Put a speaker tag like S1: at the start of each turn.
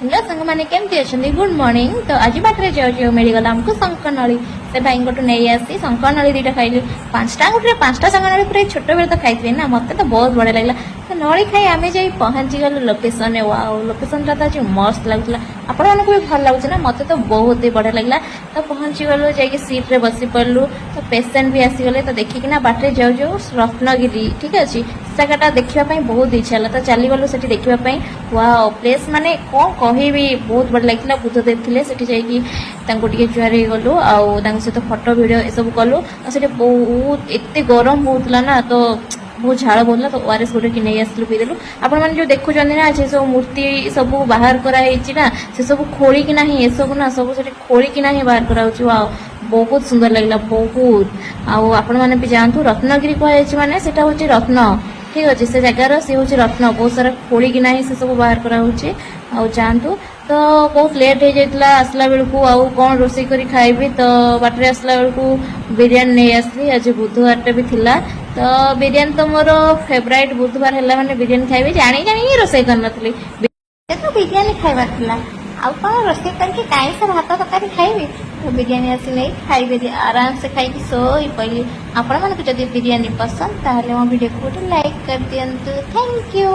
S1: Hello संग माने केमती अछंदी गुड मॉर्निंग। तो आज बाटरे जाऊ मिलगला आमको शंकरनली से भाई गोटू नहीं आसी शंकरनली दुईटा खाइली पांचटा गोटे पांचटा शंकरनली पूरा छोट बेले तो खाई ना मत तो बहुत बढ़िया लगला। तो नली खाई आम जा पहुंची गलु लोकेशन वाओ लोकेशन आज मस्त लगुला आपण मानक भी भल लगुच ना मत तो बहुत ही बढ़िया लगला। तो पहुंची गलु जाकि सीट रे बसी पड़लु तो पेसेंट भी आसीगले तो देखिकिना बाटरे जाऊ जाऊ रत्नगिरी ठीक अच्छे जगटा देखापी बहुत इच्छा है तो चलीगलु से देखापी वाओ प्लेस माने कौन कहबी बहुत बढ़िया लगे बुद्धदेव थे से जुआर गलु आउ सहित फटो भिडियो ये सब कलु से बहुत एत गरम होता ना तो बहुत झाड़ बोला तो ओआरएस गोटे कि नहीं आसलु पीदेलु आपण मैंने जो देखुं ना से सब मूर्ति सब बाहर कराई ना से सब खोलिकिना ही ये सब ना सब से खोलिकिना ही बाहर करा बहुत सुंदर लगला बहुत आपण मैंने भी जानतु रत्नगिरी कहुई माने सेटा होची रत्न ठीक अच्छे से जगार सी हूँ रत्न बहुत सारा खोलिकिना ही से सब बाहर कराऊे जातु तो बहुत लेट हो जाता आसला बेलू आउ कौन रोषे कर खाइबी तो बाटर आसला बेलू बिरियानी नहीं आसली आज बुधवार भी थिला तो बिरियानी तो मोर फेवराइट बुधवार है माने बिरियानी खाइबी जानी जानी रोषे करनी तो बिरियानी खाइबार थिला आउ कौन रोषे करके कहीं से भात तरकारी खाइबी तो बिरियानी आसी नहीं खाइबे आराम से खाई सोई पड़ी आपण मानक जदि बिरियानी पसंद ताहले मो वीडियो को लाइक कर दियंतु थैंक यू।